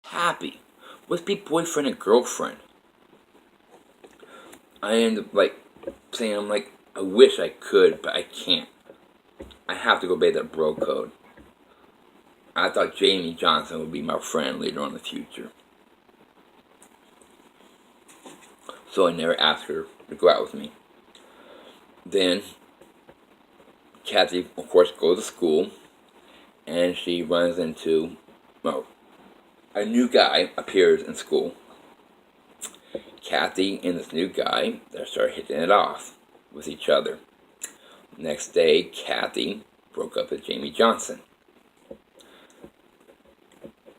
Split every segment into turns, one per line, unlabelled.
happy. Let's be boyfriend and girlfriend. I end up like saying, I'm like, I wish I could, but I can't. I have to go obey that bro code. I thought Jamie Johnson would be my friend later on in the future. So I never asked her to go out with me. Then Kathy, of course, goes to school, and she runs into, well, a new guy appears in school. Kathy and this new guy, they start hitting it off with each other. Next day, Kathy broke up with Jamie Johnson.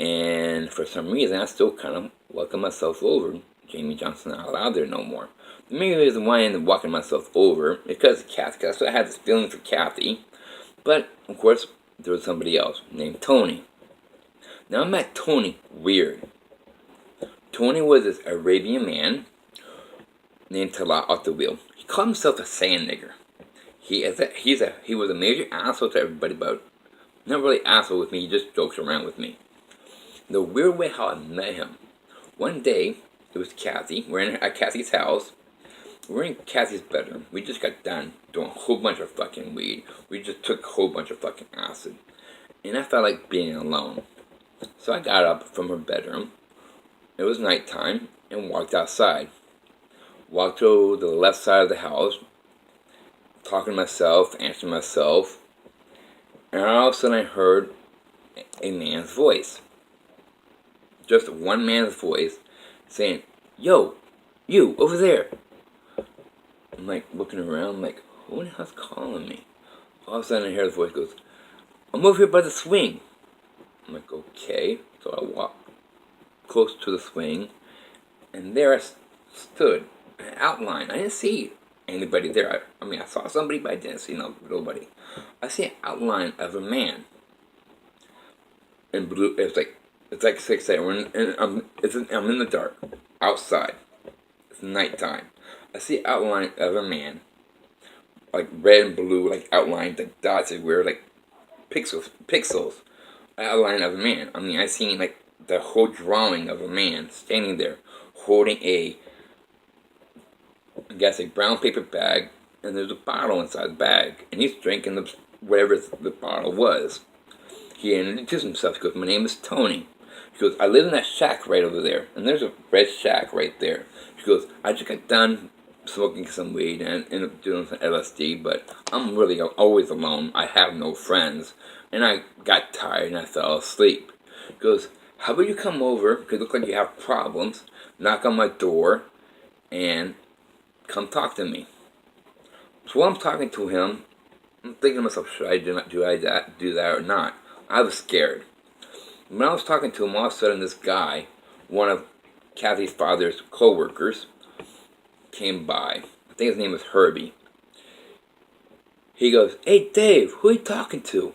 And for some reason, I still kind of walking myself over. Jamie Johnson not allowed there no more. The main reason why I ended up walking myself over is because of Kathy. Because I had this feeling for Kathy. But, of course, there was somebody else named Tony. Now, I met Tony weird. Tony was this Arabian man named Talat Al-Tawil. He called himself a sand nigger. He was a major asshole to everybody, but not really asshole with me. He just jokes around with me. The weird way how I met him. One day, it was Kathy. We're at Kathy's house. We're in Kathy's bedroom. We just got done doing a whole bunch of fucking weed. We just took a whole bunch of fucking acid. And I felt like being alone. So I got up from her bedroom. It was nighttime, and walked outside. Walked to the left side of the house, talking to myself, answering myself, and all of a sudden I heard a man's voice. Just one man's voice saying, "Yo, you, over there." I'm like looking around, I'm like, who the hell's calling me? All of a sudden I hear the voice goes, "I'm over here by the swing." I'm like, okay. So I walked close to the swing, and there I stood, an outline. I didn't see anybody there. I mean, I saw somebody, but I didn't see nobody. I see an outline of a man in blue. It's like 6 a.m. I'm in the dark, outside. It's nighttime. I see an outline of a man, like red and blue, like outlined, like dots everywhere, like pixels. An outline of a man. I mean, I seen like the whole drawing of a man standing there, holding I guess a brown paper bag, and there's a bottle inside the bag, and he's drinking whatever the bottle was. He introduced himself. He goes, "My name is Tony." He goes, "I live in that shack right over there." And there's a red shack right there. He goes, "I just got done smoking some weed and ended up doing some LSD, but I'm really always alone. I have no friends. And I got tired and I fell asleep." He goes, "How about you come over, because it looks like you have problems, knock on my door, and come talk to me." So while I'm talking to him, I'm thinking to myself, should I do that or not? I was scared. When I was talking to him, all of a sudden this guy, one of Kathy's father's co-workers, came by. I think his name was Herbie. He goes, "Hey Dave, who are you talking to?"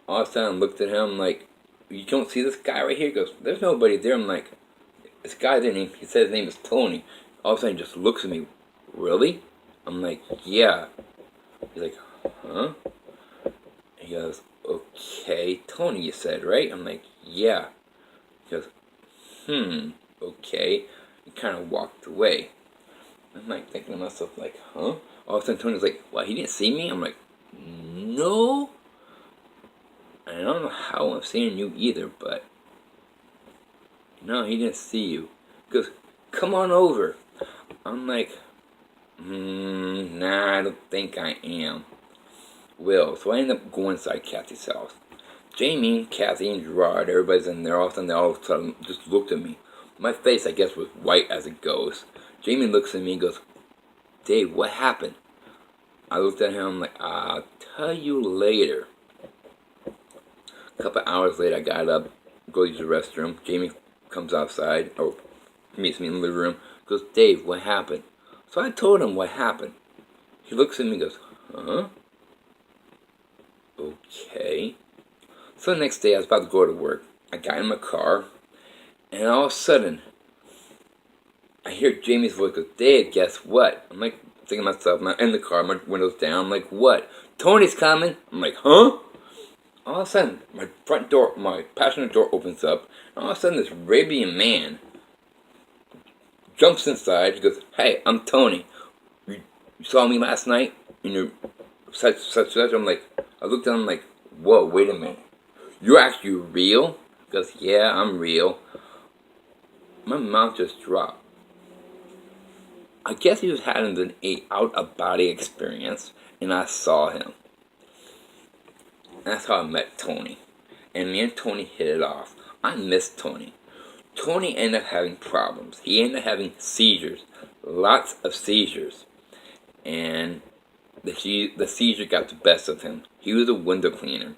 All of a sudden I looked at him like, "You don't see this guy right here?" He goes, "There's nobody there." I'm like, this guy didn't, he said his name is Tony. All of a sudden he just looks at me, "Really?" I'm like, "Yeah." He's like, "Huh?" He goes, "Okay, Tony, you said, right?" I'm like, "Yeah." He goes, "Okay." He kind of walked away. I'm like thinking to myself, like, huh? All of a sudden Tony's like, "What, he didn't see me?" I'm like, "No. I don't know how I'm seeing you either, but no, he didn't see you." He goes, "Come on over." I'm like, nah, I don't think I am. Well, so I end up going inside Kathy's house. Jamie, Kathy, and Gerard, everybody's in there. All of a sudden just looked at me. My face, I guess, was white as a ghost. Jamie looks at me and goes, "Dave, what happened?" I looked at him like, "I'll tell you later." A couple hours later, I got up, go to the restroom. Jamie comes outside, or meets me in the living room, goes, "Dave, what happened?" So I told him what happened. He looks at me and goes, "Huh? Okay." So the next day, I was about to go to work. I got in my car, and all of a sudden, I hear Jamie's voice go, "Dave, guess what?" I'm like, thinking to myself, I'm in the car, my window's down. I'm like, "What?" "Tony's coming." I'm like, "Huh?" All of a sudden, my passenger door opens up, and all of a sudden, this Arabian man jumps inside. He goes, "Hey, I'm Tony. You saw me last night in your such." I'm like, I looked at him like, "Whoa, wait a minute. You're actually real?" He goes, "Yeah, I'm real." My mouth just dropped. I guess he was having an out-of-body experience, and I saw him. That's how I met Tony. And me and Tony hit it off. I miss Tony. Tony ended up having problems. He ended up having seizures. Lots of seizures. And the seizure got the best of him. He was a window cleaner.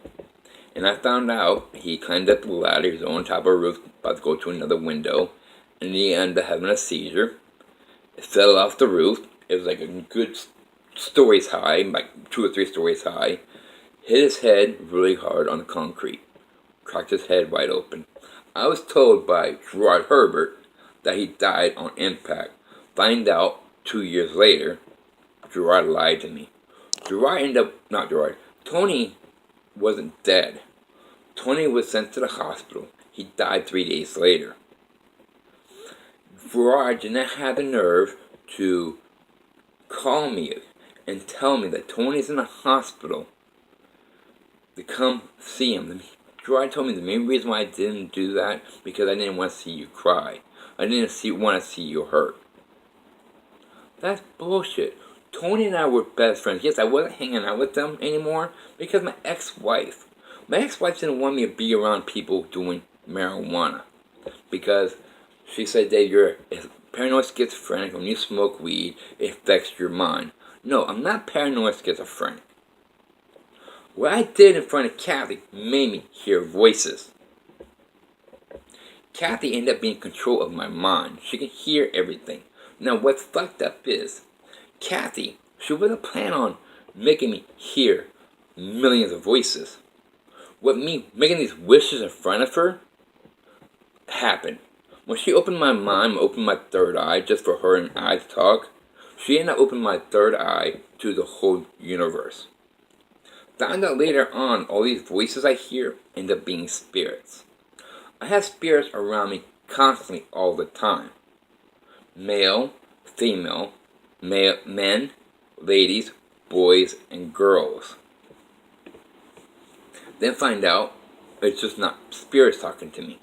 And I found out he climbed up the ladder. He was on top of a roof, about to go to another window. And he ended up having a seizure. It fell off the roof. It was like a good stories high, like 2 or 3 stories high. Hit his head really hard on the concrete. Cracked his head wide open. I was told by Gerard Herbert that he died on impact. Find out 2 years later, Gerard lied to me. Tony wasn't dead. Tony was sent to the hospital. He died 3 days later. Gerard did not have the nerve to call me and tell me that Tony's in the hospital to come see him. Gerard told me the main reason why I didn't do that because I didn't want to see you cry. I didn't want to see you hurt. That's bullshit. Tony and I were best friends. Yes, I wasn't hanging out with them anymore because my ex-wife didn't want me to be around people doing marijuana because she said that you're paranoid schizophrenic. When you smoke weed, it affects your mind. No, I'm not paranoid schizophrenic. What I did in front of Kathy made me hear voices. Kathy ended up being in control of my mind. She can hear everything. Now, what's fucked up is, Kathy, she wasn't planning on making me hear millions of voices. What me making these wishes in front of her happened. When she opened my mind, opened my third eye just for her and I to talk, she ended up opening my third eye to the whole universe. Found out later on, all these voices I hear end up being spirits. I have spirits around me constantly all the time. Male, female, men, ladies, boys, and girls. Then find out it's just not spirits talking to me.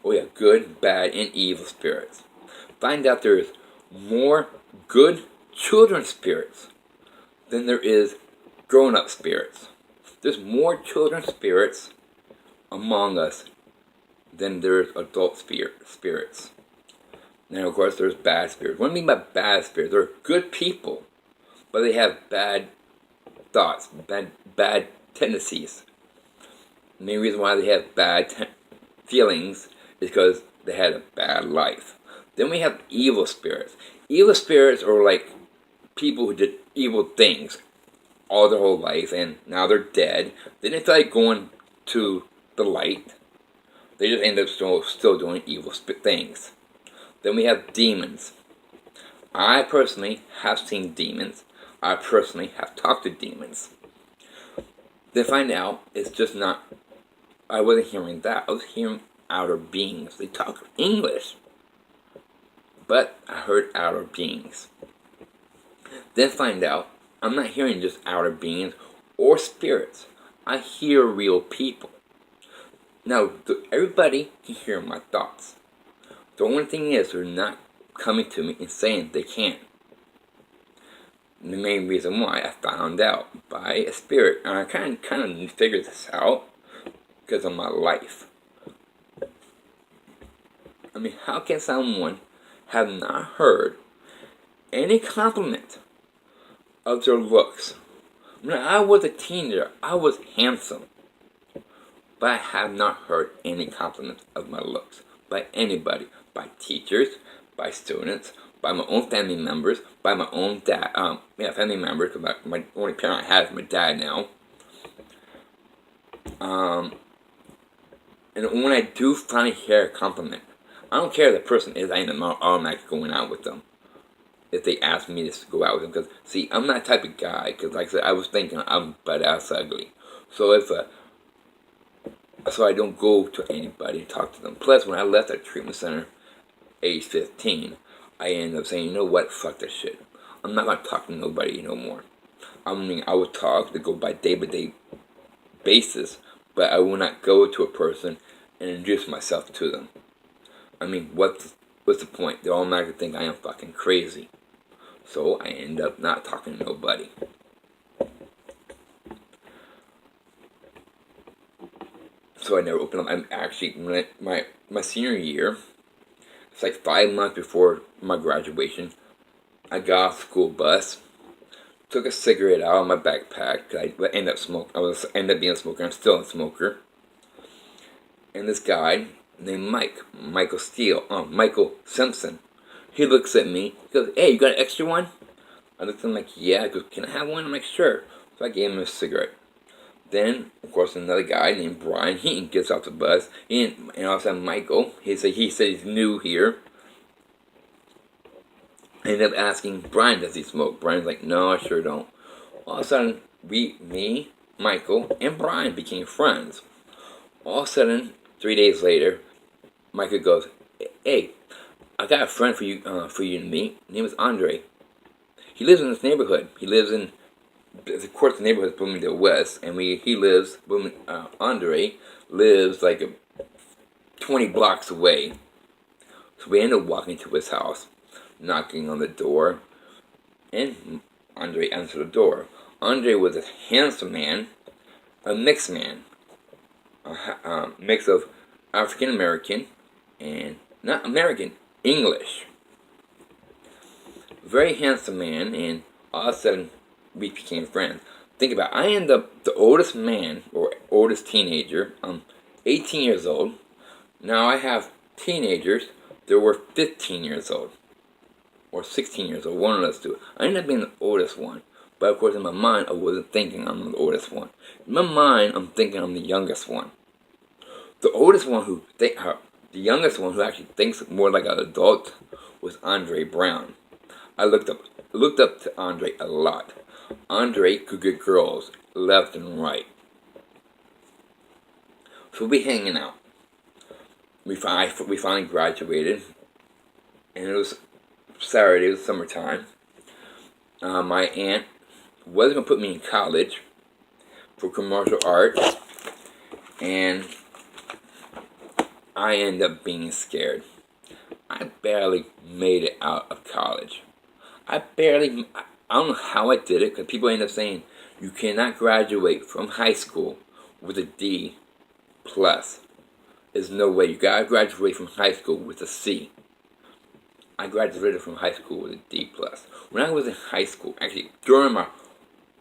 Oh yeah, good, bad, and evil spirits. Find out there's more good children spirits than there is grown-up spirits. There's more children spirits among us than there's adult spirits. Now, of course, there's bad spirits. What do I mean by bad spirits? They're good people, but they have bad thoughts, bad tendencies. The main reason why they have bad feelings is because they had a bad life. Then we have evil spirits. Evil spirits are like people who did evil things all their whole life, and now they're dead. They didn't feel like going to the light. They just end up still doing evil things. Then we have demons. I personally have seen demons. I personally have talked to demons. Then find out it's just not, I wasn't hearing that. I was hearing outer beings. They talk English. But I heard outer beings. Then find out I'm not hearing just outer beings or spirits. I hear real people. Now, everybody can hear my thoughts. The only thing is, they're not coming to me and saying they can't. And the main reason why I found out by a spirit, and I kind of figured this out because of my life. I mean, how can someone have not heard any compliment of their looks? When I was a teenager, I was handsome. But I have not heard any compliments of my looks by anybody. By teachers, by students, by my own family members, by my own family members, because my only parent I have is my dad now. And when I do finally hear a compliment, I don't care if the person is, I end up automatically going out with them. If they ask me to go out with them. Because, see, I'm that type of guy. Because, like I said, I was thinking I'm butt-ass ugly. So if a So I don't go to anybody and talk to them. Plus, when I left that treatment center, age 15, I ended up saying, you know what, fuck that shit. I'm not gonna talk to nobody no more. I mean, I would talk to go by day-by-day basis, but I will not go to a person and introduce myself to them. I mean, what's the point? They're all automatically think I am fucking crazy. So I end up not talking to nobody. So I never opened up. I'm actually, my senior year, it's like 5 months before my graduation, I got off the school bus, took a cigarette out of my backpack. I ended up ended up being a smoker. I'm still a smoker. And this guy named Michael Michael Simpson, he looks at me. He goes, "Hey, you got an extra one?" I looked at him like, "Yeah." I go, "Can I have one?" I'm like, "Sure." So I gave him a cigarette. Then, of course, another guy named Brian, he gets off the bus, and all of a sudden Michael, he said he's new here. I ended up asking Brian, does he smoke? Brian's like, "No, I sure don't." All of a sudden, me, Michael, and Brian became friends. All of a sudden, 3 days later, Michael goes, "Hey, I got a friend for you to meet. His name is Andre. He lives in this neighborhood. He lives in, of course, the neighborhood is Bloomingdale West, and Andre lives like 20 blocks away." So we ended up walking to his house, knocking on the door, and Andre answered the door. Andre was a handsome man, a mixed man, a mix of African American and not American, English. Very handsome man, and all of a sudden we became friends. Think about it, I ended up the oldest man or oldest teenager. I'm 18 years old. Now I have teenagers that were 15 years old or 16 years old. One of those two. I ended up being the oldest one. But of course, in my mind, I wasn't thinking I'm the oldest one. In my mind, I'm thinking I'm the youngest one. The oldest one the youngest one who actually thinks more like an adult was Andre Brown. I looked up to Andre a lot. Andre could get girls left and right. So we hanging out. We finally graduated, and it was Saturday. It was summertime. My aunt was gonna put me in college for commercial arts, and I ended up being scared. I barely made it out of college. I don't know how I did it, because people end up saying you cannot graduate from high school with a D plus. There's no way. You gotta graduate from high school with a C. I graduated from high school with a D plus. When I was in high school, actually during my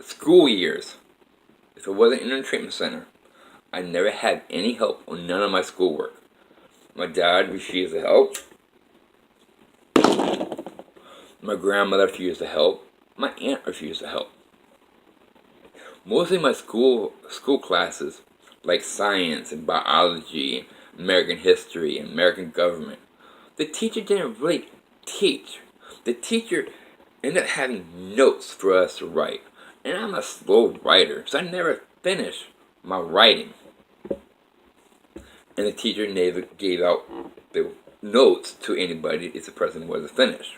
school years, if it wasn't in a treatment center, I never had any help on none of my schoolwork. My dad refused to help. My grandmother refused to help. My aunt refused to help. Mostly my school classes, like science and biology, American history, and American government, the teacher didn't really teach. The teacher ended up having notes for us to write. And I'm a slow writer, so I never finished my writing. And the teacher never gave out the notes to anybody if the person wasn't finished.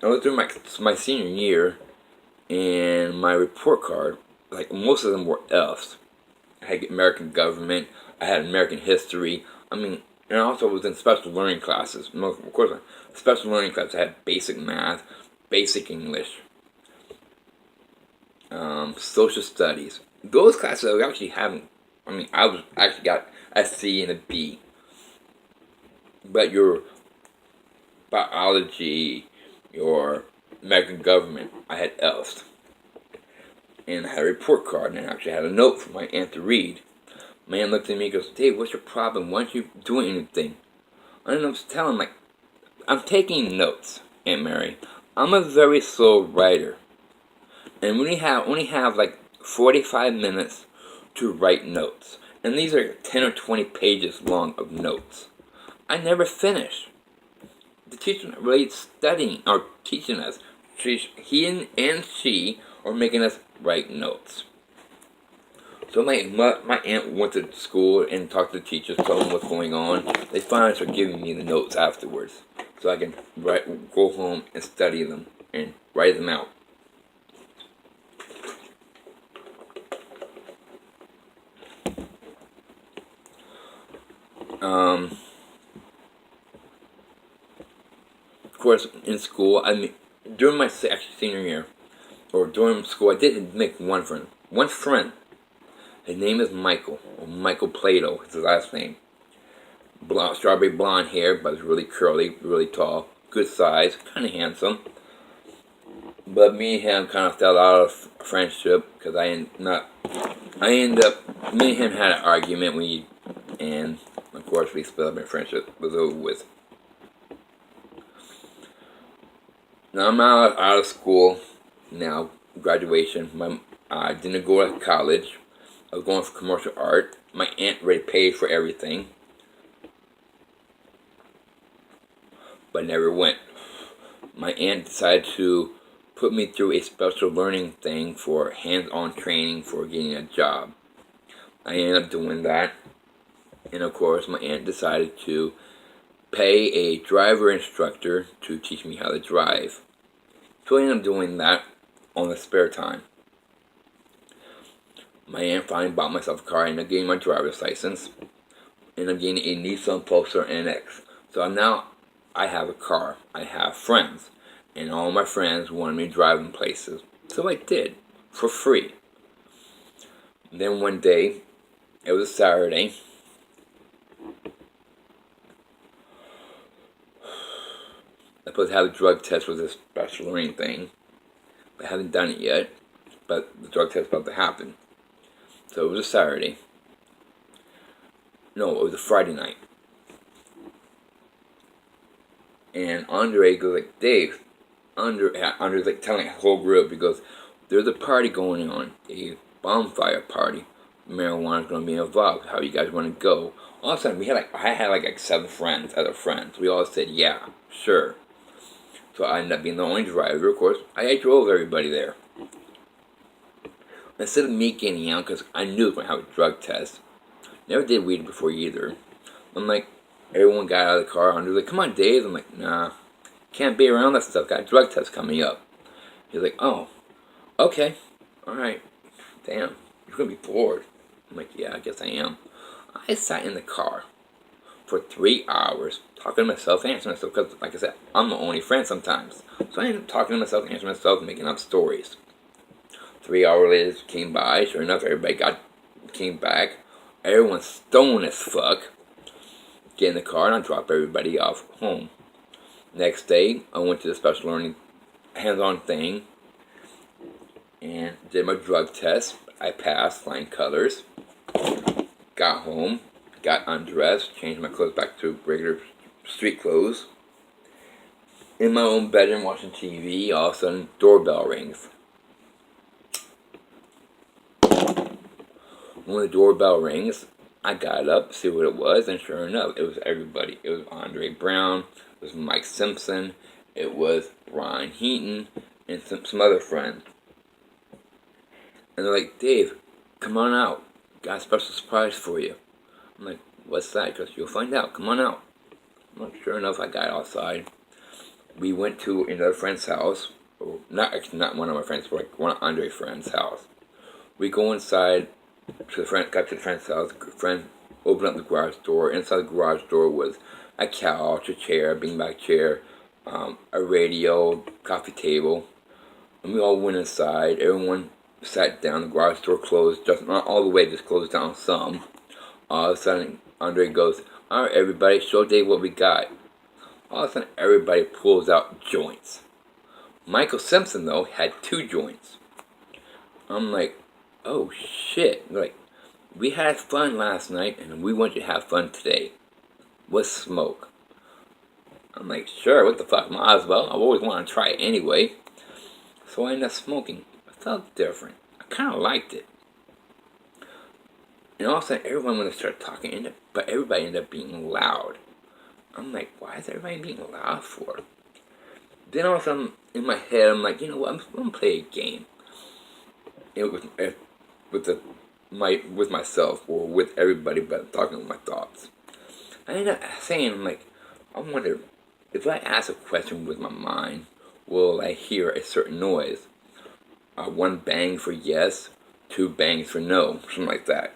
I was doing my senior year, and my report card, like most of them were F's. I had American government, I had American history, and I also was in special learning classes. Of course, special learning classes, I had basic math, basic English, social studies. Those classes I was actually having, I actually got a C and a B. But your biology, your American government, I had F's. And I had a report card, and I actually had a note from my aunt to read. My aunt looked at me and goes, "Dave, what's your problem? Why aren't you doing anything?" And I was telling him, I'm taking notes, Aunt Mary. I'm a very slow writer. And we only have like 45 minutes to write notes. And these are 10 or 20 pages long of notes. I never finish. The teacher not really studying or teaching us. He and she are making us write notes. So my aunt went to school and talked to the teachers, told them what's going on. They finally started giving me the notes afterwards, so I can go home and study them and write them out. Of course, in school, during my senior year, or during school, I did make one friend. One friend. His name is Michael, or Michael Plato, is his last name. Strawberry blonde hair, but it's really curly, really tall, good size, kind of handsome. But me and him kind of fell out of friendship because me and him had an argument. And of course we split up in friendship. It was over with. Now I'm out of school now, graduation. I didn't go to college. I was going for commercial art. My aunt already paid for everything, but never went. My aunt decided to put me through a special learning thing for hands-on training for getting a job. I ended up doing that, and of course my aunt decided to pay a driver instructor to teach me how to drive. So I ended up doing that on the spare time. My aunt finally bought myself a car. I ended up getting my driver's license, and I'm getting a Nissan Pulsar NX. So now I have a car. I have friends, and all my friends wanted me to drive them places. So I did, for free. And then one day, it was a Saturday, I supposed to have a drug test with this special learning thing. I haven't done it yet, but the drug test is about to happen. So it was a Saturday. No, it was a Friday night. And Andre goes like, Dave, Andre's like telling the whole group, because there's a party going on, a bonfire party. Marijuana's going to be involved. How you guys want to go? All of a sudden, I had like 7 friends, other friends. We all said, yeah, sure. So I ended up being the only driver, of course. I drove everybody there. Instead of me getting out, because I knew I was going to have a drug test. Never did weed before either. I'm like, everyone got out of the car. Andrew's like, come on, Dave. I'm like, nah, can't be around that stuff. Got a drug test coming up. He's like, oh, okay, alright. Damn, you're going to be bored. I'm like, yeah, I guess I am. I sat in the car for 3 hours talking to myself, answering myself, because like I said, I'm the only friend sometimes. So I ended up talking to myself, answering myself, making up stories. 3 hours later came by. Sure enough, everybody came back. Everyone's stoned as fuck. Get in the car and I drop everybody off home. Next day, I went to the special learning hands-on thing and did my drug test. I passed, flying colors. Got home, got undressed, changed my clothes back to regular street clothes. In my own bedroom watching TV, all of a sudden, doorbell rings. When the doorbell rings, I got up, see what it was, and sure enough, it was everybody. It was Andre Brown, it was Mike Simpson, it was Brian Heaton, and some other friends. And they're like, Dave, come on out. Got a special surprise for you. I'm like, what's that? Because you'll find out. Come on out. I'm like, sure enough, I got outside. We went to another friend's house. Or not one of my friends, but like one of Andre's friend's house. We go inside. Got to the friend's house. The friend opened up the garage door. Inside the garage door was a couch, a chair, beanbag chair, a radio, coffee table. And we all went inside. Everyone sat down. The garage door closed, just not all the way, just closed down some. All of a sudden, Andre goes, all right, everybody, show Dave what we got. All of a sudden, everybody pulls out joints. Michael Simpson, though, had 2 joints. I'm like, oh shit. They're like, we had fun last night and we want you to have fun today. Let's smoke. I'm like, sure, what the fuck, might as well. I've always wanted to try it anyway. So I ended up smoking. It felt different. I kind of liked it. And all of a sudden, everyone wanted to start talking, but everybody ended up being loud. I'm like, why is everybody being loud for? Then all of a sudden, in my head, I'm like, you know what, I'm going to play a game. It was with the with myself or with everybody, but talking with my thoughts. I ended up saying, I'm like, I wonder if I ask a question with my mind, will I hear a certain noise? One bang for yes, two bangs for no, something like that.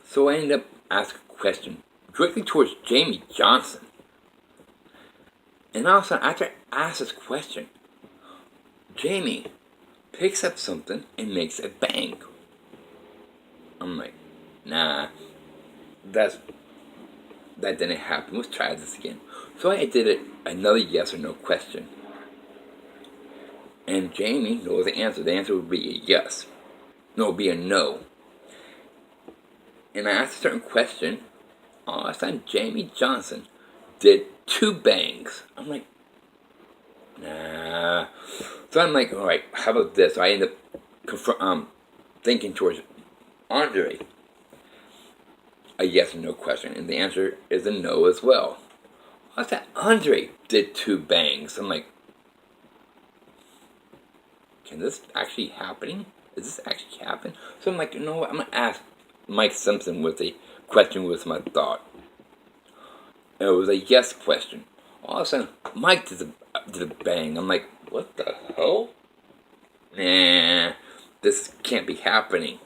So I ended up asking a question directly towards Jamie Johnson. And all of a sudden, after I asked this question, Jamie picks up something and makes a bang. I'm like, nah, that didn't happen. Let's try this again. So I did it another yes or no question. And Jamie knows the answer. The answer would be a yes. No, it would be a no. And I asked a certain question. All of a sudden, Jamie Johnson did two bangs. I'm like, nah. So I'm like, all right, how about this? So I end up thinking towards Andre a yes or no question, and the answer is a no as well. What's that? Andre did two bangs. I'm like, can this actually happening? Is this actually happen? So I'm like, you know what? I'm gonna ask Mike Simpson with a question with my thought. And it was a yes question. All of a sudden, Mike did a bang. I'm like, what the hell? Nah, this can't be happening.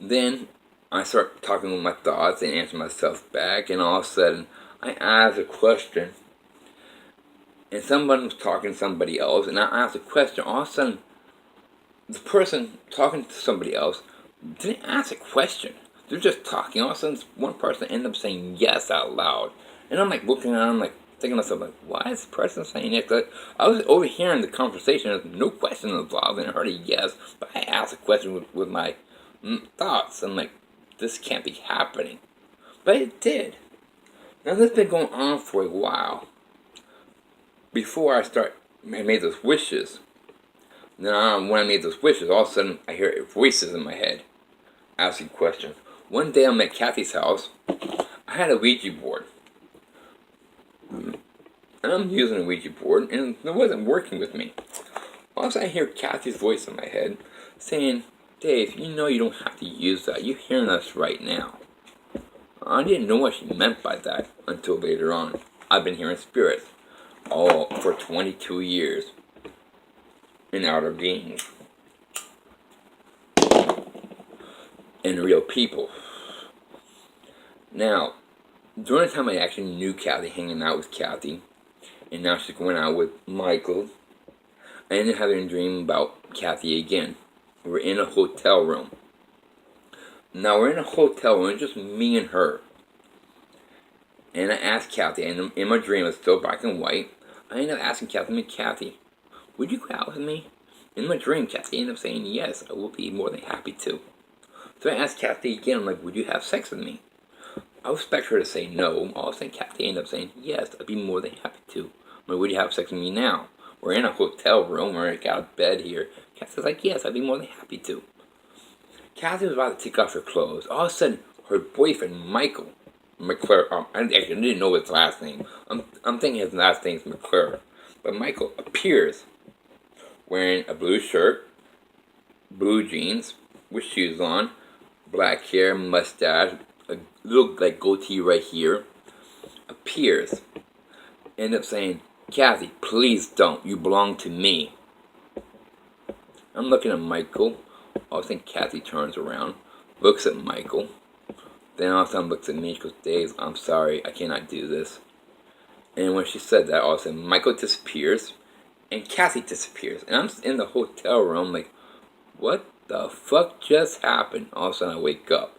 Then I start talking with my thoughts and answer myself back, and all of a sudden I ask a question, and someone was talking to somebody else, and I asked a question. All of a sudden, the person talking to somebody else didn't ask a question. They're just talking. All of a sudden, one person ended up saying yes out loud, and I'm like looking around, like thinking to myself, like, why is this person saying yes? Like, I was overhearing the conversation. There's no question involved, and I heard a yes, but I asked a question with my thoughts. I'm like, this can't be happening. But it did. Now this has been going on for a while. Before I made those wishes. Then when I made those wishes, all of a sudden I hear voices in my head asking questions. One day I'm at Kathy's house. I had a Ouija board. And I'm using a Ouija board, and it wasn't working with me. All of a sudden I hear Kathy's voice in my head saying, Dave, you know you don't have to use that. You're hearing us right now. I didn't know what she meant by that until later on. I've been hearing spirits all for 22 years in outer beings and real people. Now, during the time I actually knew Kathy, hanging out with Kathy, and now she's going out with Michael, I ended up having a dream about Kathy again. We're in a hotel room. Now we're in a hotel room, just me and her. And I asked Kathy, and in my dream it's still black and white. I ended up asking Kathy, would you go out with me? In my dream, Kathy ended up saying yes, I will be more than happy to. So I asked Kathy again, I'm like, would you have sex with me? I would expect her to say no. All of a sudden, Kathy ended up saying yes, I'd be more than happy to. I'm like, would you have sex with me now? We're in a hotel room, we're got a bed here. Kathy's like, yes, I'd be more than happy to. Kathy was about to take off her clothes. All of a sudden, her boyfriend, Michael McClure, I didn't know his last name. I'm thinking his last name is McClure. But Michael appears wearing a blue shirt, blue jeans, with shoes on, black hair, mustache, a little like goatee right here. Appears. End up saying, Kathy, please don't. You belong to me. I'm looking at Michael. All of a sudden, Kathy turns around, looks at Michael. Then all of a sudden looks at me. She goes, Dave, I'm sorry. I cannot do this. And when she said that, all of a sudden, Michael disappears. And Kathy disappears. And I'm in the hotel room like, what the fuck just happened? All of a sudden, I wake up.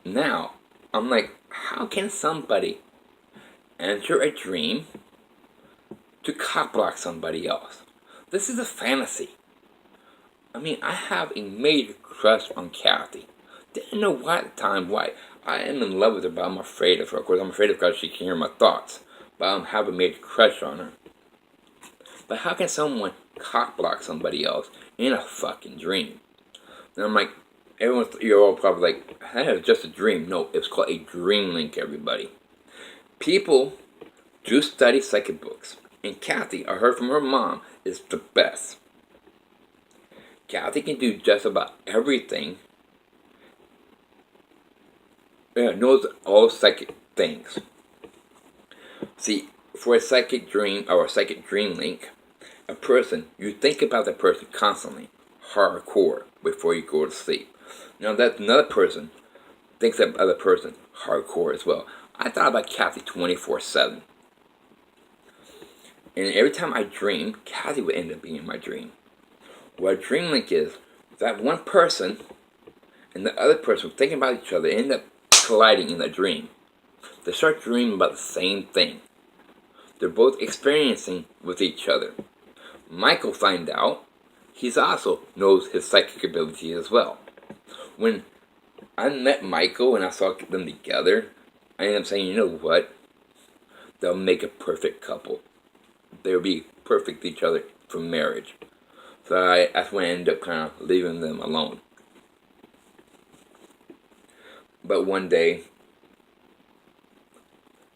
Now, I'm like, how can somebody enter a dream to cock block somebody else? This is a fantasy. I mean, I have a major crush on Kathy. Didn't know why at the time why. I am in love with her, but I'm afraid of her. Of course, I'm afraid of her because she can hear my thoughts. But I have a major crush on her. But how can someone cock block somebody else in a fucking dream? And I'm like, you're all probably like, that is just a dream. No, it's called a dream link, everybody. People do study psychic books. And Kathy, I heard from her mom, is the best. Kathy can do just about everything. Yeah, knows all psychic things. See, for a psychic dream or a psychic dream link, a person, you think about that person constantly, hardcore, before you go to sleep. Now that another person thinks of other person hardcore as well. I thought about Kathy 24/7. And every time I dream, Kathy would end up being in my dream. What a dream link is, that one person and the other person thinking about each other end up colliding in the dream. They start dreaming about the same thing. They're both experiencing with each other. Michael finds out he's also knows his psychic ability as well. When I met Michael and I saw them together, I ended up saying, you know what? They'll make a perfect couple. They'll be perfect to each other for marriage. So that's when I ended up kind of leaving them alone. But one day,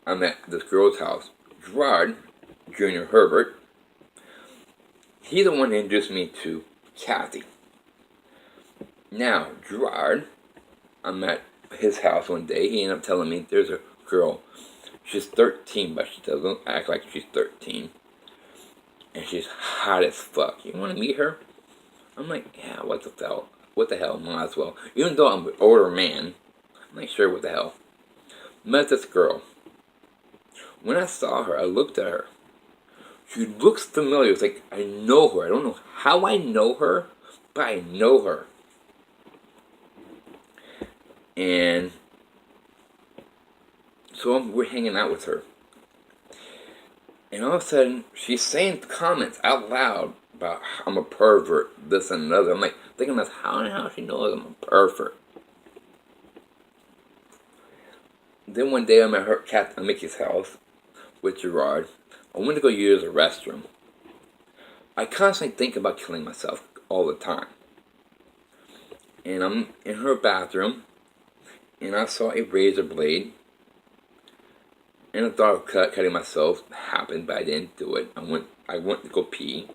I'm at this girl's house. Gerard, Junior Herbert, he's the one who introduced me to Kathy. Now, Gerard, I'm at his house one day. He ended up telling me there's a girl. She's 13, but she doesn't act like she's 13. And she's hot as fuck. You want to meet her? I'm like, yeah, what the hell? What the hell? Might as well. Even though I'm an older man, I'm like, sure, what the hell? Met this girl. When I saw her, I looked at her. She looks familiar. It's like, I know her. I don't know how I know her, but I know her. And so we're hanging out with her. And all of a sudden, she's saying comments out loud about I'm a pervert, this and another. I'm like, thinking about how and how she knows I'm a pervert. Then one day I'm at her Mickey's house with Gerard. I went to go use the restroom. I constantly think about killing myself all the time. And I'm in her bathroom, and I saw a razor blade. And I thought of cutting myself happened, but I didn't do it. I went to go pee.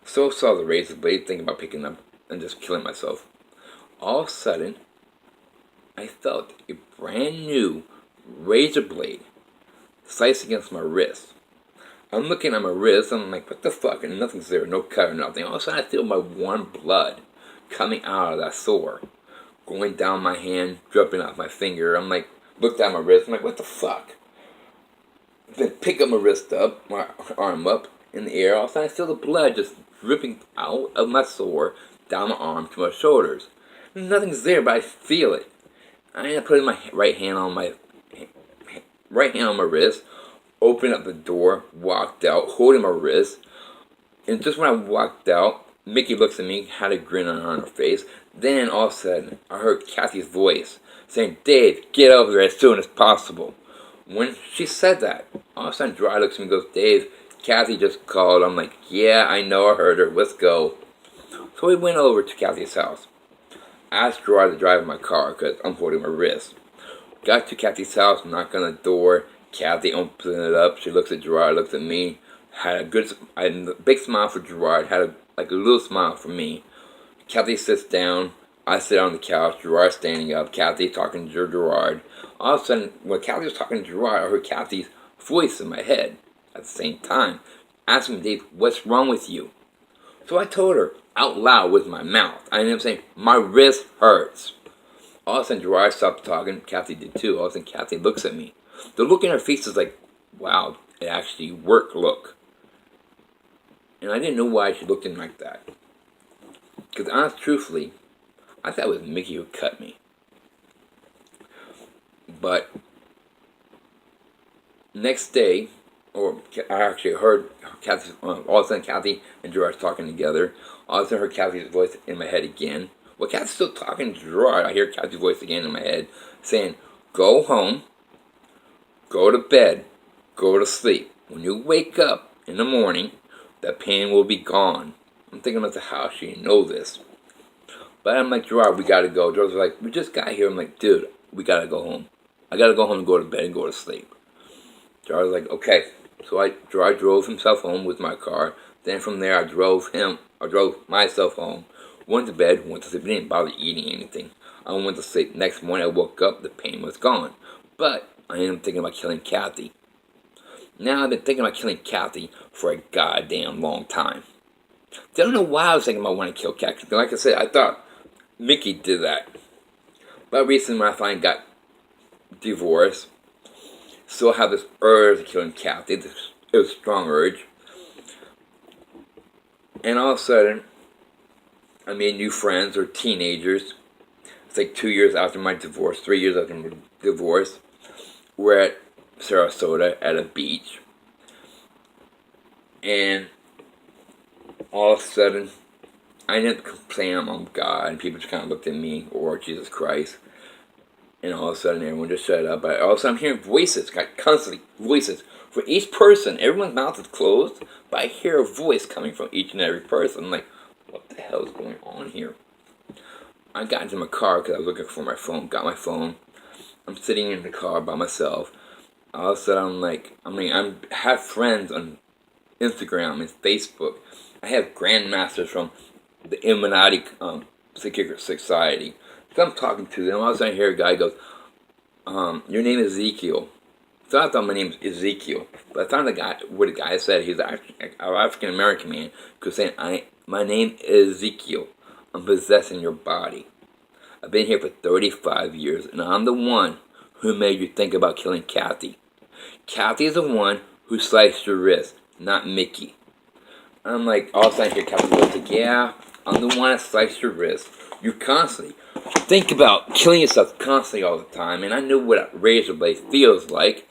So saw the razor blade, thinking about picking up and just killing myself. All of a sudden, I felt a brand new razor blade slice against my wrist. I'm looking at my wrist, I'm like, what the fuck? And nothing's there, no cut or nothing. All of a sudden, I feel my warm blood coming out of that sore, going down my hand, dripping off my finger. I'm like, looked at my wrist, I'm like, what the fuck? Then pick up my wrist up, my arm up in the air. All of a sudden, I feel the blood just dripping out of my sore, down my arm to my shoulders. Nothing's there, but I feel it. I ended up putting my right hand on my wrist, opened up the door, walked out, holding my wrist. And just when I walked out, Mickey looks at me, had a grin on her face. Then all of a sudden, I heard Kathy's voice saying, Dave, get over here as soon as possible. When she said that, all of a sudden Dry looks at me and goes, Dave, Kathy just called. I'm like, yeah, I know, I heard her. Let's go. So we went over to Kathy's house. I asked Gerard to drive my car because I'm holding my wrist. Got to Kathy's house, knocked on the door. Kathy opens it up. She looks at Gerard, looks at me. Had a big smile for Gerard. Had a little smile for me. Kathy sits down. I sit on the couch. Gerard standing up. Kathy talking to Gerard. All of a sudden, when Kathy was talking to Gerard, I heard Kathy's voice in my head at the same time, asking me, Dave, what's wrong with you? So I told her out loud with my mouth. I ended up saying, my wrist hurts. All of a sudden, Gerard stopped talking. Kathy did too. All of a sudden, Kathy looks at me. The look in her face is like, wow, it actually worked look. And I didn't know why she looked at me like that. Because honestly, truthfully, I thought it was Mickey who cut me. But next day, or I actually heard Kathy, all of a sudden Kathy and Gerard talking together. All of a sudden I heard Kathy's voice in my head again. Well, Kathy's still talking to Gerard. I hear Kathy's voice again in my head saying, go home, go to bed, go to sleep. When you wake up in the morning, the pain will be gone. I'm thinking about how she know this. But I'm like, Gerard, we gotta go. Gerard's like, we just got here. I'm like, dude, we gotta go home. I gotta go home and go to bed and go to sleep. Gerard's like, okay. So Gerard drove himself home with my car. Then from there, I drove myself home Went to bed, went to sleep. I didn't bother eating anything. I went to sleep. Next morning I woke up, the pain was gone. But I ended up thinking about killing Kathy. Now I've been thinking about killing Kathy for a goddamn long time. Don't know why I was thinking about wanting to kill Kathy. Like I said, I thought Mickey did that. But recently when I finally got divorced, still have this urge to killing Kathy. It was a strong urge. And all of a sudden, I made new friends or teenagers. It's like 2 years after my divorce, 3 years after my divorce. We're at Sarasota at a beach. And all of a sudden, I ended up complaining on God, and people just kind of looked at me, or Jesus Christ. And all of a sudden, everyone just shut up. But all of a sudden, I'm hearing voices, constantly voices. For each person, everyone's mouth is closed, but I hear a voice coming from each and every person. I'm like, what the hell is going on here? I got into my car because I was looking for my phone. Got my phone. I'm sitting in the car by myself. All of a sudden, I have friends on Instagram and Facebook. I have grandmasters from the Illuminati Secret Society. So I'm talking to them. All of a sudden, I hear a guy goes, your name is Ezekiel. So I thought my name was Ezekiel. But I found what the guy said. He's an African American man. Because saying, my name is Ezekiel. I'm possessing your body. I've been here for 35 years. And I'm the one who made you think about killing Kathy. Kathy is the one who sliced your wrist, not Mickey. I'm like, all of a sudden I hear Kathy goes like, yeah, I'm the one that sliced your wrist. You constantly think about killing yourself constantly all the time, and I knew what a razor blade feels like.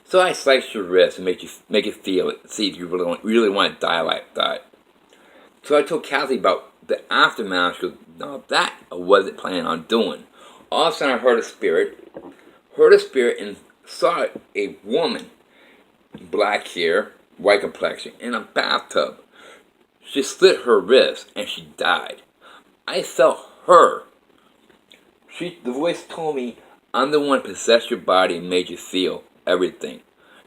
So I sliced your wrist and make you feel it, see if you really want to die like that. So I told Kathy about the aftermath. She goes, no, that I wasn't planning on doing. All of a sudden I heard a spirit, and saw a woman, black hair, white complexion, in a bathtub. She slit her wrist and she died. I felt her. The voice told me, I'm the one who possessed your body and made you feel everything.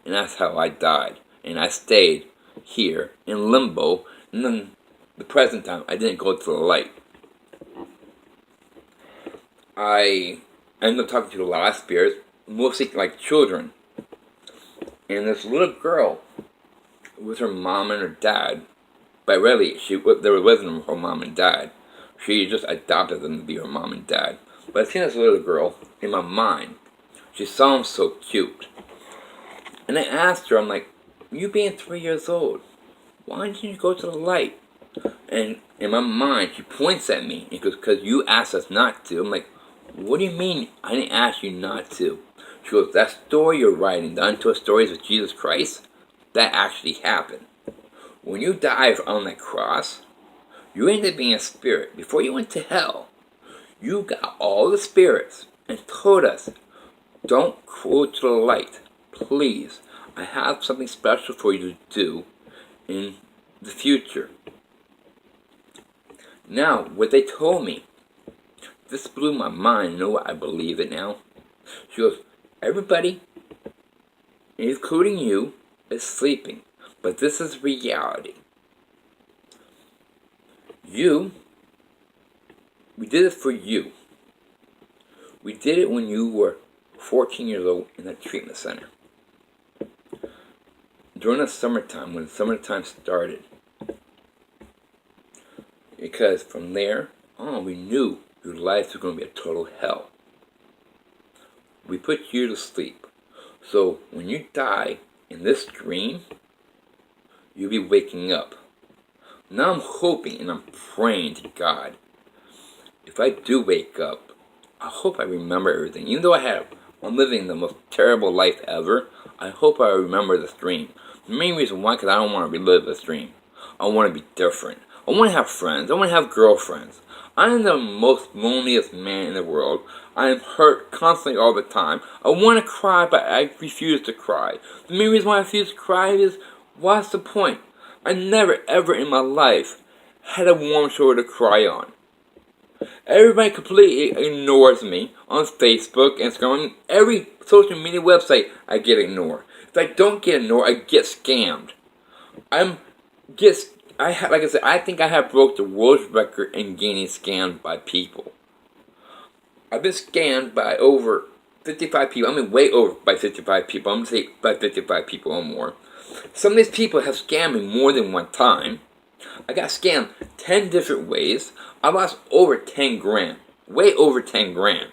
And that's how I died. And I stayed here in limbo. And then the present time, I didn't go to the light. I ended up talking to a lot of spirits, mostly like children. And this little girl with her mom and her dad, but really, there wasn't her mom and dad. She just adopted them to be her mom and dad. But I seen this little girl in my mind. She saw him so cute. And I asked her, I'm like, you being 3 years old, why didn't you go to the light? And in my mind, she points at me and goes, because you asked us not to. I'm like, what do you mean I didn't ask you not to? She goes, that story you're writing, the untold stories of Jesus Christ, that actually happened. When you died on that cross, you ended up being a spirit. Before you went to hell, you got all the spirits and told us, don't go to the light. Please, I have something special for you to do in the future. Now, what they told me, this blew my mind. You know what? I believe it now. She goes, everybody, including you, is sleeping. But this is reality. We did it for you. We did it when you were 14 years old in a treatment center. During the summertime, when summertime started. Because from there on, we knew your life was going to be a total hell. We put you to sleep. So when you die in this dream, you'll be waking up. Now I'm hoping and I'm praying to God, if I do wake up, I hope I remember everything. Even though I'm living the most terrible life ever, I hope I remember this dream. The main reason why, because I don't want to relive this dream. I want to be different. I want to have friends. I want to have girlfriends. I am the most loneliest man in the world. I am hurt constantly all the time. I want to cry, but I refuse to cry. The main reason why I refuse to cry is, what's the point? I never ever in my life had a warm shoulder to cry on. Everybody completely ignores me on Facebook, Instagram, every social media website I get ignored. If I don't get ignored, I get scammed. I like I said, I think I have broke the world's record in getting scammed by people. I've been scammed by over 55 people. I mean, way over by 55 people. I'm going to say by 55 people or more. Some of these people have scammed me more than one time. I got scammed 10 different ways. I lost over 10 grand. Way over 10 grand.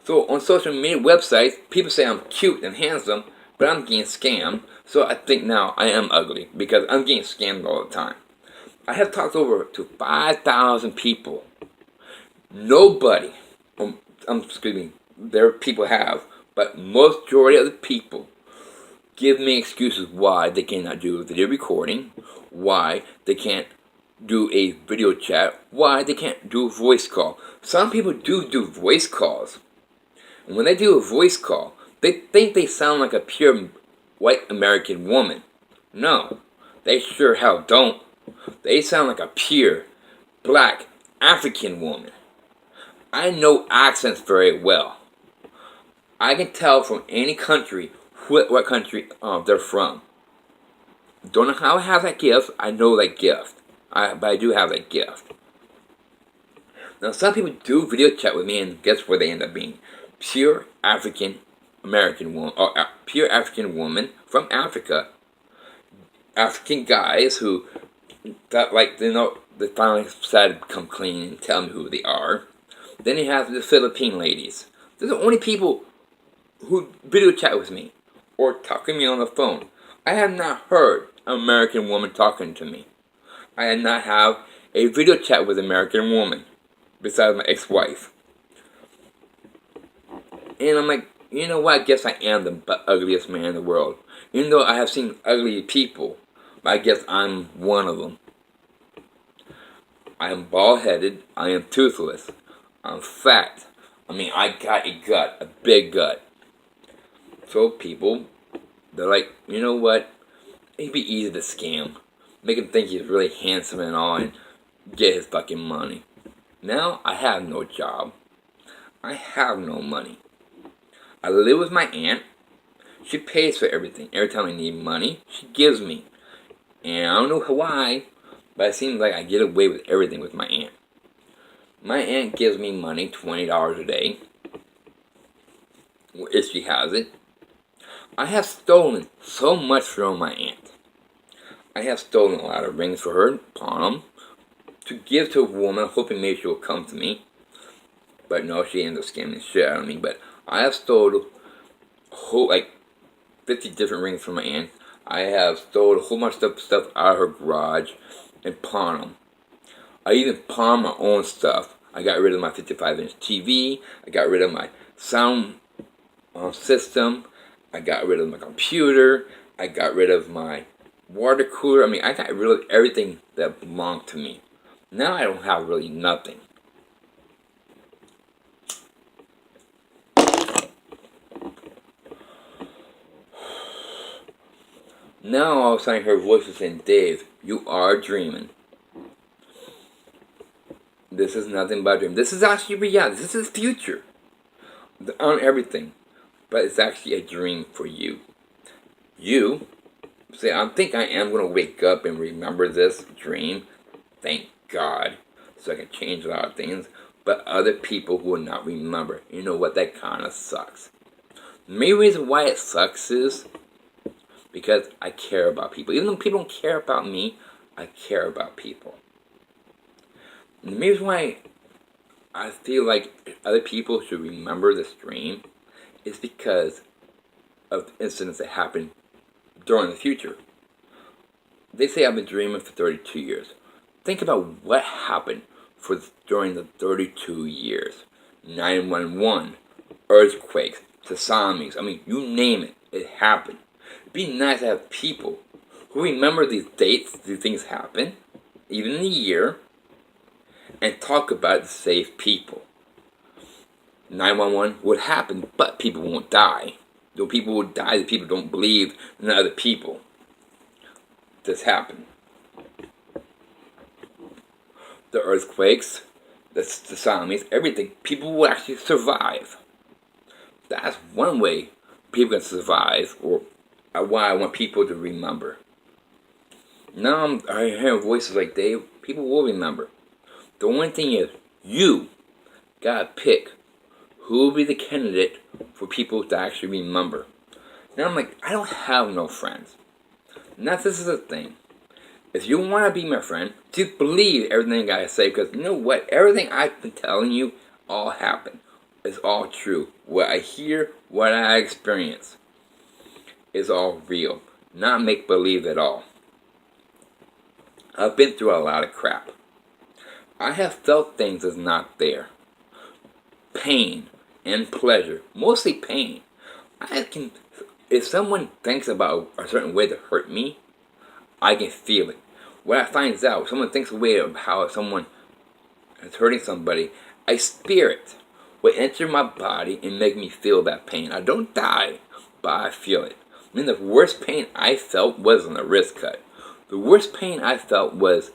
So on social media websites, people say I'm cute and handsome, but I'm getting scammed. So I think now I am ugly because I'm getting scammed all the time. I have talked over to 5,000 people. Nobody, excuse me, there people have, but majority of the people give me excuses why they cannot do a video recording, why they can't do a video chat, why they can't do a voice call. Some people do voice calls. And when they do a voice call, they think they sound like a pure white American woman. No, they sure hell don't. They sound like a pure black African woman. I know accents very well. I can tell from any country what country they're from. Don't know how I have that gift. I know that gift. But I do have that gift. Now, some people do video chat with me, and guess where they end up being? Pure African American woman, or pure African woman from Africa. African guys who that they finally decided to come clean and tell me who they are. Then you have the Philippine ladies. They're the only people who video chat with me or talk to me on the phone. I have not heard an American woman talking to me. I did not have a video chat with an American woman besides my ex-wife. And I'm like, you know what? I guess I am the ugliest man in the world. Even though I have seen ugly people, I guess I'm one of them. I am bald-headed. I am toothless. I'm fat. I mean, I got a gut, a big gut. So people, they're like, you know what? It'd be easy to scam. Make him think he's really handsome and all and get his fucking money. Now, I have no job. I have no money. I live with my aunt. She pays for everything. Every time I need money, she gives me. And I don't know why, but it seems like I get away with everything with my aunt. My aunt gives me money, $20 a day, if she has it. I have stolen so much from my aunt. I have stolen a lot of rings for her, pawn them, to give to a woman, hoping maybe she'll come to me. But no, she ended up scamming the shit out of me. But I have stolen like 50 different rings from my aunt. I have stolen a whole bunch of stuff out of her garage and pawned them. I even pawned my own stuff. I got rid of my 55-inch TV. I got rid of my sound system. I got rid of my computer. I got rid of my water cooler. I mean, I got rid of everything that belonged to me. Now I don't have really nothing. Now all of a sudden her voice is saying, Dave, you are dreaming. This is nothing but a dream. This is actually reality. This is future. On everything. But it's actually a dream for you. You say, I think I am going to wake up and remember this dream. Thank God. So I can change a lot of things. But other people will not remember. You know what? That kind of sucks. The main reason why it sucks is because I care about people. Even though people don't care about me, I care about people. And the main reason why I feel like other people should remember this dream is because of incidents that happen during the future. They say I've been dreaming for 32 years. Think about what happened during the 32 years. 911, earthquakes, tsunamis. I mean, you name it, it happened. It'd be nice to have people who remember these dates, these things happen, even in a year, and talk about it to save people. 911 would happen, but people won't die. Though people will die, the people don't believe in other people. This happened. The earthquakes, the tsunamis, everything, people will actually survive. That's one way people can survive, or why I want people to remember. Now I hear voices like Dave. People will remember. The only thing is, you gotta pick who will be the candidate for people to actually remember. Now I'm like, I don't have no friends. Now this is the thing. If you want to be my friend, just believe everything I say, because you know what? Everything I've been telling you all happened. It's all true. What I hear, what I experience, is all real. Not make believe at all. I've been through a lot of crap. I have felt things that's not there. Pain and pleasure. Mostly pain. I can, if someone thinks about a certain way to hurt me, I can feel it. When I find out, if someone thinks a way of how someone is hurting somebody, I spear it. Will enter my body and make me feel that pain. I don't die, but I feel it. I mean, the worst pain I felt wasn't a wrist cut. The worst pain I felt was,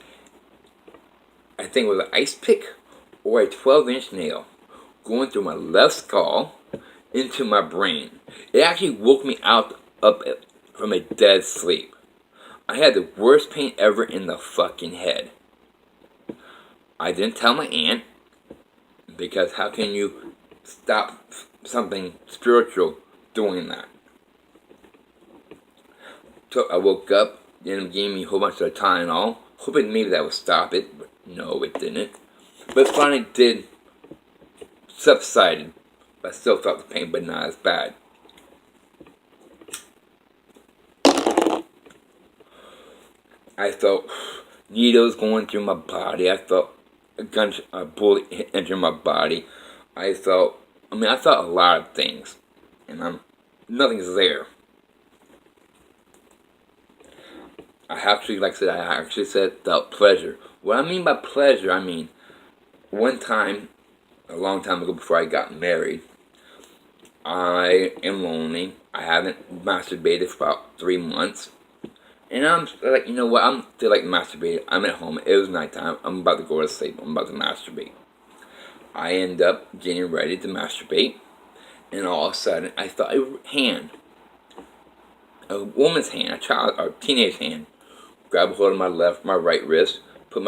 I think it was an ice pick or a 12-inch nail going through my left skull into my brain. It actually woke me up from a dead sleep. I had the worst pain ever in the fucking head. I didn't tell my aunt, because how can you stop something spiritual doing that? So I woke up, then it gave me a whole bunch of Tylenol, hoping maybe that would stop it, but no, it didn't. But it finally did subsided. I still felt the pain, but not as bad. I felt needles going through my body. I felt a bullet enter my body. I felt a lot of things, and nothing's there. I actually said felt pleasure. What I mean by pleasure, I mean, one time, a long time ago before I got married, I am lonely. I haven't masturbated for about 3 months. And I'm like, you know what? I'm feel like masturbating. I'm at home. It was nighttime. I'm about to go to sleep. I'm about to masturbate. I end up getting ready to masturbate, and all of a sudden, I felt a woman's hand, a teenage hand, grab a hold of my right wrist, put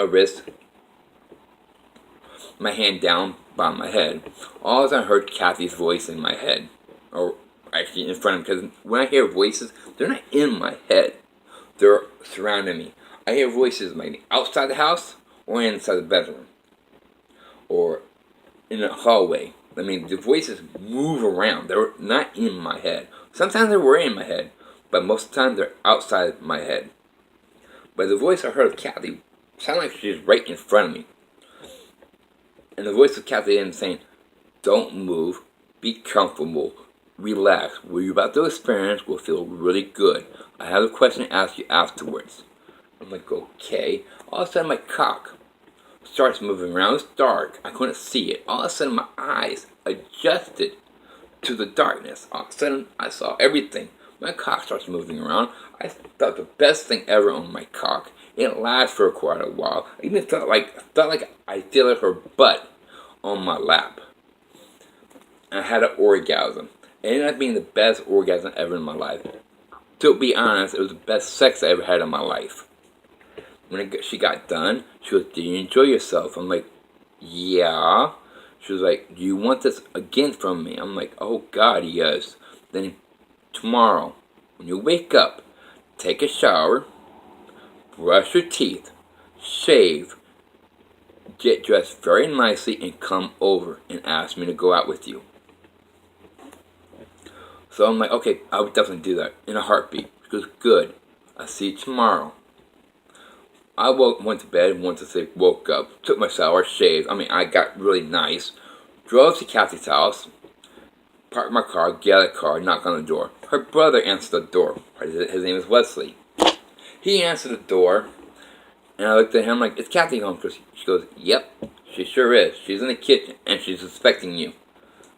my hand down by my head. All of a sudden, I heard Kathy's voice in my head, or actually in front of me. Because when I hear voices, they're not in my head. They're surrounding me. I hear voices maybe outside the house or inside the bedroom or in the hallway. I mean, the voices move around. They're not in my head. Sometimes they were in my head, but most of the time they're outside my head. But the voice I heard of Kathy sounded like she was right in front of me. And the voice of Kathy is saying, "Don't move. Be comfortable. Relax. What you're about to experience will feel really good. I have a question to ask you afterwards." I'm like, okay. All of a sudden, my cock starts moving around. It's dark. I couldn't see it. All of a sudden, my eyes adjusted to the darkness. All of a sudden, I saw everything. My cock starts moving around. I felt the best thing ever on my cock. It lasted for quite a while. I even felt like I feel her butt on my lap. And I had an orgasm. It ended up being the best orgasm ever in my life. To be honest, it was the best sex I ever had in my life. When she got done, she was, "Did you enjoy yourself?" I'm like, "Yeah." She was like, "Do you want this again from me?" I'm like, "Oh God, yes." Then tomorrow, when you wake up, take a shower, brush your teeth, shave, get dressed very nicely, and come over and ask me to go out with you. So I'm like, okay, I would definitely do that in a heartbeat. She goes, "Good. I'll see you tomorrow." I went to bed, went to sleep, woke up, took my shower, shaved. I got really nice. Drove to Kathy's house, parked my car, get out of the car, knocked on the door. Her brother answered the door. His name is Wesley. He answered the door, and I looked at him like, "Is Kathy home?" She goes, "Yep, she sure is. She's in the kitchen, and she's expecting you."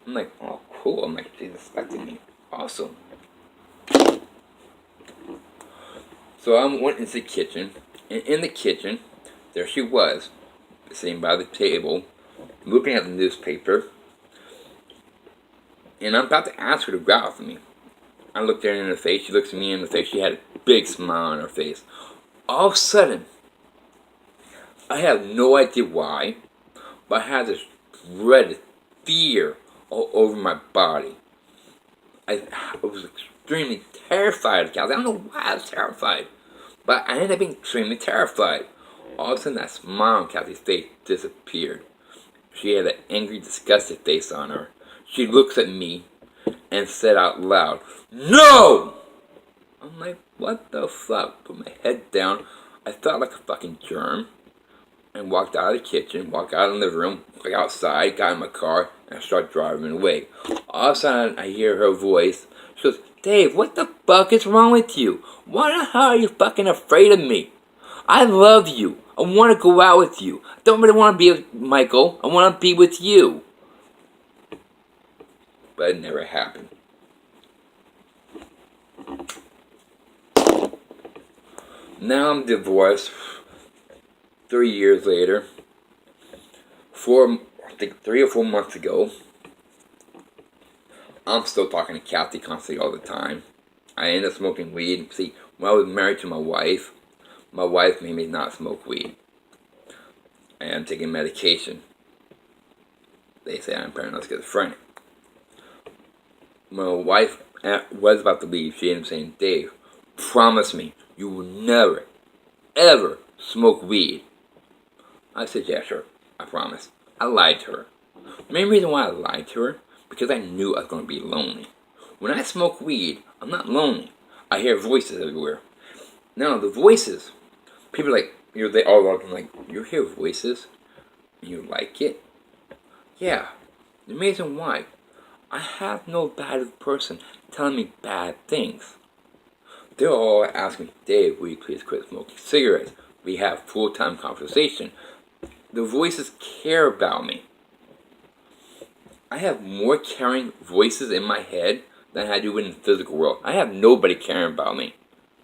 I'm like, "Oh, cool." I'm like, "She's expecting me. Awesome." So I went into the kitchen, and in the kitchen, there she was, sitting by the table, looking at the newspaper, and I'm about to ask her to go out with me. I looked at her in the face, she looks at me in the face, she had a big smile on her face. All of a sudden, I have no idea why, but I had this dread, fear all over my body. I was extremely terrified of Kathy. I don't know why I was terrified, but I ended up being extremely terrified. All of a sudden, that smile on Kathy's face disappeared. She had an angry, disgusted face on her. She looks at me and said out loud, "No!" I'm like, what the fuck? Put my head down. I felt like a fucking germ. And walked out of the kitchen, walked out of the living room, walked outside, got in my car, and I started driving away. All of a sudden, I hear her voice. She goes, "Dave, what the fuck is wrong with you? Why the hell are you fucking afraid of me? I love you. I want to go out with you. I don't really want to be with Michael. I want to be with you." But it never happened. Now I'm divorced. 3 years later, I think 3 or 4 months ago, I'm still talking to Kathy constantly all the time. I ended up smoking weed. See, when I was married to my wife made me not smoke weed. I am taking medication. They say I'm paranoid schizophrenic. When my wife was about to leave, she ended up saying, "Dave, promise me you will never, ever smoke weed." I said, "Yeah, sure, I promise." I lied to her. The main reason why I lied to her, because I knew I was going to be lonely. When I smoke weed, I'm not lonely. I hear voices everywhere. Now, the voices, people like, they all look like, "You hear voices and you like it?" Yeah. The reason why, I have no bad person telling me bad things. They're all asking me, "Dave, will you please quit smoking cigarettes?" We have full-time conversation. The voices care about me. I have more caring voices in my head than I do in the physical world. I have nobody caring about me.